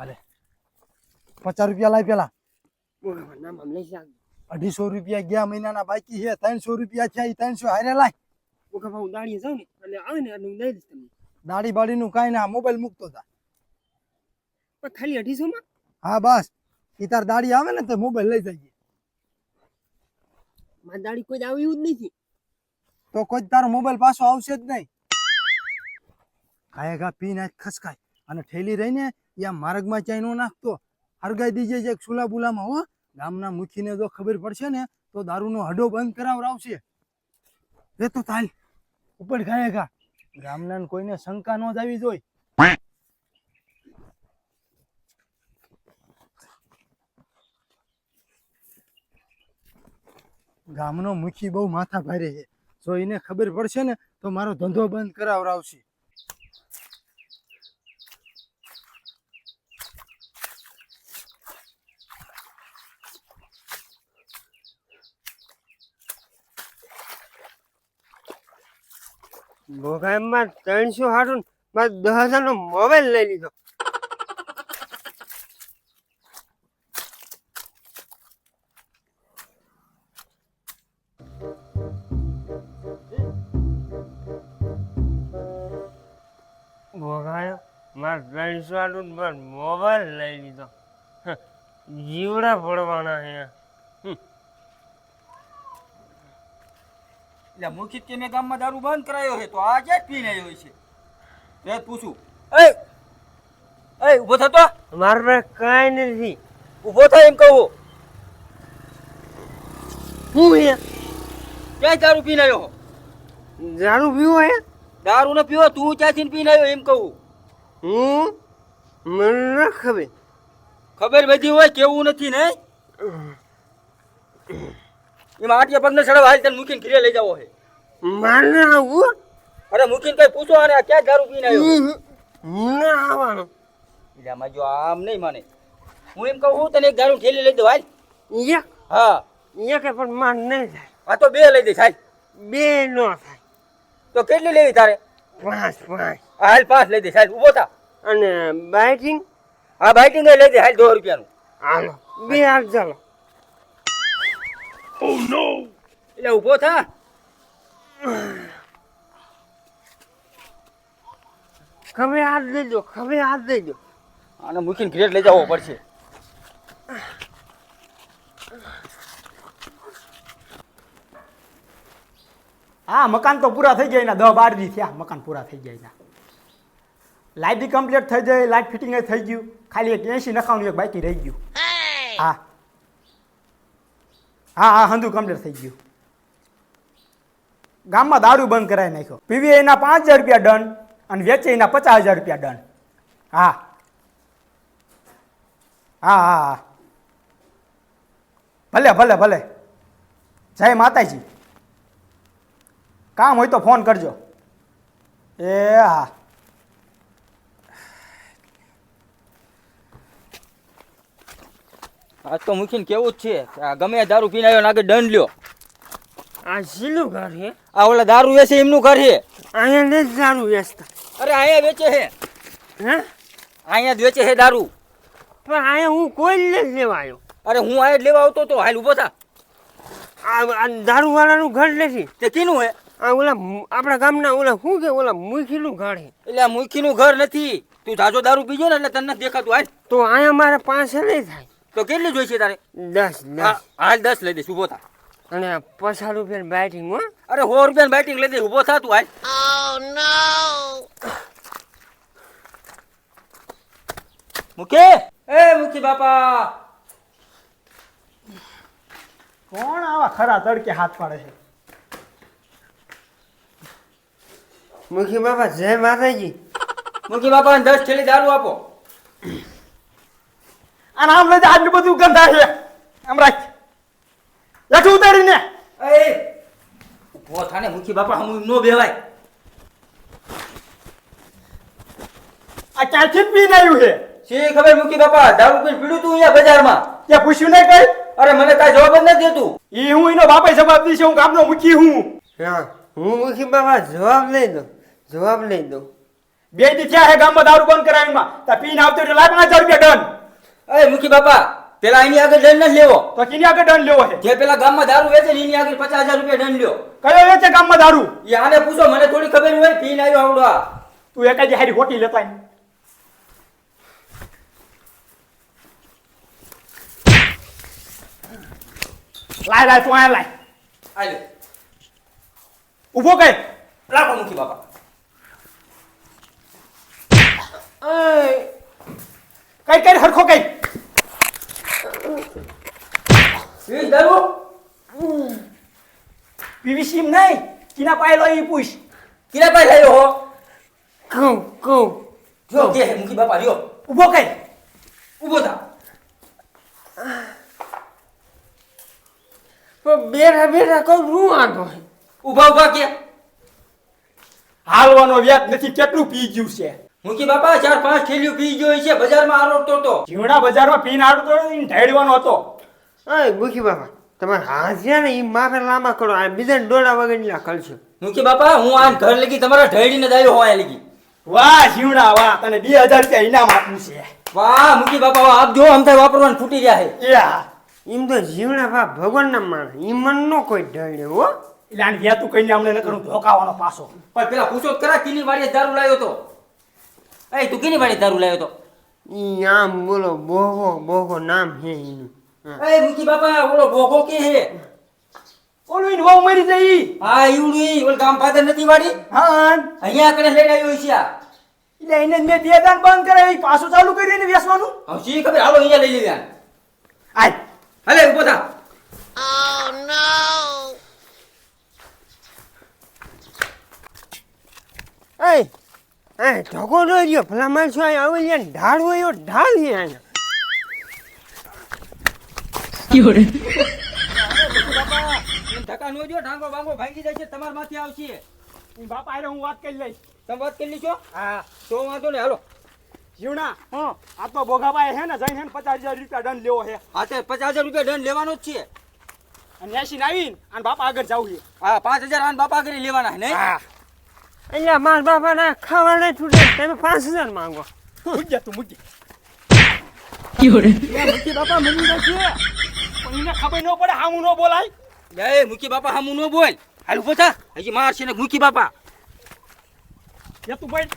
અરે 50 રૂપિયા લાય પેલા. નામ આમ લઈ જા. 250 રૂપિયા ગયા મહિનાના બાકી છે. 300 રૂપિયા છે. 300 હારે લાય. ઓકે હું દાડીએ જાઉં ને એટલે આવે ને એટલે હું દઈ દઈશ તમને. દાડી બાડીનું કાંઈ ના, મોબાઈલ મૂકતો તા. પણ ખાલી 250 માં? હા બસ, ઈ તાર દાડી આવે ને તો મોબાઈલ લઈ જઈએ. મારી દાડી કોઈ આવી એવું જ નથી. તો કોઈ તારો મોબાઈલ પાછો આવશે જ નહીં. ખાયગા પી નાખ ખસકાય અને ઠેલી રહીને યા માર્ગમાં ચાઈ નો નાખતો. હરગાઈ દીજે છે સુલા બુલામાં હો. ગામના મુખીને જો ખબર પડશે ને તો દારૂનો હડો બંધ કરાવરાવશે. રે તો તાલ ઉપર ખાયગા. ગામના કોઈને શંકા ન જ આવી જોઈ. ગામનો મુખી બહુ માથા ભારે છે. જો એને ખબર પડશે ને તો મારો ધંધો બંધ કરાવરાવશે. મોબાઈલમાં 300 હારું મારે 10,000 નો મોબાઈલ લઈ લીધો. ભોગાયો મારે 300 હારું મોબાઈલ લઈ લીધો. જીવડા પડવાના હે. એટલે મુખી કે મેં ગામમાં દારૂ બંધ કરાયો છે તો આ ક્યાં પીને આવ્યો છે તે પૂછું. એ ઊભો થતો. મારા પાસે કાંઈ નથી. ઊભો થાય એમ કહું. હું હે ક્યાં દારૂ પીને આવ્યો? દારૂ પીવો હે? દારૂ ન પીવો તું ક્યાંથી પીને આવ્યો એમ કહું. મને ન ખબર. ખબર બધી હોય કેવું નથી ને. એમાં આટિયા પગ ને સડવા હાલ તને મૂકીને ઘરે લઈ જાવો છે. મારે આવું? અરે મૂકીને કઈ પૂછો અને ક્યાં દારૂ પીને આવ્યો? ના આવવાનું. એટલે આમાં જો આમ નહીં માને. હું એમ કહું તને એક દારૂ ઠેલી લઈ દઉં હાલ. હા કે પણ માર નહીં થાય. આ તો 2 લઈ દઈશ હાલ. 2 નો થાય. તો કેટલી લેવી તારે? 5. હાલ 5 લઈ દઈશ હાલ. ઊભો થા. અને બાઇટિંગ? હા બાઇટિંગ લઈ દે હાલ 2 રૂપિયાનું. હાલો 2 હાલ ચાલો. Oh no! એટલે ઊભો થા. ખભે હાથ દઈ દો, ખભે હાથ દઈ દો. આને મૂકીને ઘરે લઈ જવો પડશે. હા મકાન તો પૂરા થઈ ગયા. 10-12 દી થયા મકાન પૂરા થઈ ગયા. લાઇટ કમ્પ્લીટ થઈ જાય, લાઇટ ફિટિંગ થઈ ગયું. ખાલી એક 80 નખાવાનું એક બાકી રહી ગયું. હા હા હા હંધું કમ્પ્લીટ થઈ ગયું. ગામમાં દારૂ બંધ કરાવી નાખ્યો. પીવી એના 5,000 રૂપિયા દંડ અને વેચે એના 50,000 રૂપિયા દંડ. હા હા હા હા ભલે ભલે ભલે. જય માતાજી. કામ હોય તો ફોન કરજો. એ હા આ તો મૂકીને કેવું જ છે. આ ગમે દારૂ પીને આવ્યો ને આગળ દંડ લ્યો. આ શીલું ઘર હે? આ ઓલા દારૂ વેચે એમનું ઘર છે. અહીંયા નથી દારૂ વેચતા. અરે અહીંયા વેચે છે. હે? અહીંયા જ વેચે છે દારૂ. પણ અહીંયા હું કોઈ નથી લેવા આવ્યો. અરે હું અહીંયા જ લેવા આવતો તો. હાલ ઊભો થા. આ દારૂ વાળાનું ઘર નથી. તે કીનું હે? આ ઓલા આપણા ગામના ઓલા શું કે ઓલા મુખીનું ઘર હે. એટલે આ મુખીનું ઘર નથી. તું તાજો દારૂ પીજો ને એટલે તને નથી દેખાતું. હાલ તો અહીંયા મારે 5 નહીં થાય. તો કેટલી જોઈશે તારે? 10. હાલ 10 લઈ દઈશ. ઊભો થા. અને 50 રૂપિયાની બાઇટિંગ હો. અરે 100 રૂપિયાની બાઇટિંગ લઈ દઈશ. ઊભો થા તું. હાલ. મુખી એ મુખી બાપા. કોણ આવા ખરા તડકે હાથ પાડે છે? મુખી બાપા જય માતાજી. મુખી બાપા 10 થેલી દારૂ આપો. અને આમ લઈ આટલું બધું ગંધા છે. આમ રાખ એઠું ઉતારીને. એ ઊભો થાને મુખી બાપા. હમ નો બેવાય. આ ક્યાંથી પીને આવ્યું છે? શી ખબર મુખી બાપા. દારૂ પીને પીડ્યું તું અહીંયા બજારમાં. ત્યાં પૂછ્યું નહીં કઈ? અરે મને કાંઈ જવાબ જ નથી દેતું. એ હું એનો બાપે જવાબ દઈશ. હું ગામનો મુખી હું. હા હું મુખી બાપા જવાબ લઈ દઉં. બે દી થયા હે ગામમાં દારૂ બંધ કરાવીમાં તા પીને આવતો એટલે લાય 5000 રૂપિયા દંડ. એ મુખી બાપા પેલા એની આગળ દંડ નથી લેવો. તો કિની આગળ દંડ લેવો હે? જે પેલા ગામમાં દારૂ વેચે ને એની આગળ 50000 રૂપિયા દંડ લ્યો. કયો વેચે ગામમાં દારૂ? એ આને પૂછો, મને થોડી ખબર હોય. પીને આવ્યો આવડો આ. તું એકાજી હારી હોટી લેતો આય. લાય તું આય લાય. આલ્યો. ઊભો કર. રાખો મુખી બાપા. કઈ હરખો કઈ. એ દારૂ પીવીસી નહીં કિના પાયલો ઈ પૂછ. કિરા ભાઈ લાયો હો. કહું જો કે મુખી બાપા લ્યો. ઊભો કર. ઊભો થા. પણ બેઠા બેઠા કહું શું વાંધો છે? ઊભા ઊભા કે હાલવાનો વ્યાજ નથી કેટલું પી ગયું છે. મુખી બાપા 4-5 થેલીઓ પી ગયો છે. બજારમાં આરોટતો તો. જીવડા બજારમાં પીને આડતો ઢેડવાનો હતો. અય મુખી બાપા તમારે હાથ છે ને એ માથે લાંબા કરો આ બીજા ડોળા વગર કરશો. મુખી બાપા હું આ ઘર લગી તમારા ઢેડીને દાયો હોય લગી. વાહ જીવડા વાહ તને 2000 રૂપિયા ઇનામ આપવું છે. વાહ મુખી બાપા વાહ, આપજો અમથા વાપરવાનું ફૂટી રહ્યા છે. યા એમ તો જીવણા બા ભગવાનના માણસ ઈ મન નો કોઈ ઢળે હો. એટલે આને વ્યાતું કહીને અમને ન કરું ધોકાવાનો પાછો. પણ પેલા પૂછો તો ખરા કીની વાડીએ દારૂ લાવ્યો તો. એ તું કીની વાડીએ દારૂ લાવ્યો તો? ઈ આમ બોલો બોગો નામ હે એનું. એ મુખી બાપા ઓલો ભોગો કે હે? ઓલું ઈને વહુ મરી જઈ. હા ઈવડું ઈ ઓલ ગામ ફાધર નથી વાડી હા અહીંયા કને લઈને આવ્યો છે આ. એટલે એને મેં 2 દાન બંધ કરાવી પાછું ચાલુ કર્યું ને વેસવાનું. હવે શી ખબર, હાલો અહીંયા લઈ લેવા. આય હાલે ઊભો થા. એ ઢગો ન રહ્યો ભલા માણસો અહીં આવેલી અને ઢાળ હોય એવો ઢાળ છે અહીંયા. ધક્કા નો જો, ઢાંગો બાંગો ભાંગી જાય છે, તમાર માથે આવશે. ઈ બાપા હારે હું વાત કરી લઈશ. તમે વાત કરી લીધો? હા તો વાંધો ને, હાલો. જીવણા આ તો બોગાબાએ હે ને જઈને 50000 રૂપિયા દંડ લેવો હે. હા તે 50000 રૂપિયા દંડ લેવાનો જ છે. અને એસી આવીને અને બાપા આગળ જાવું છે. હા 5000 આન બાપા કરી લેવાના છે નહીં? હા એટલે મારા બાપાના ખાવા નહીં છૂટે તમે 5000 માંગો. મુજ્જા તું મુજ્જા. મુખી બાપા મની જાય છે. પણ એને ખબર ન પડે હામું ન બોલાય. એ મુખી બાપા હામું નો બોલ. હાલ ઊભો થા. હજી માર છે ને મુખી બાપા. એ તું ભાઈ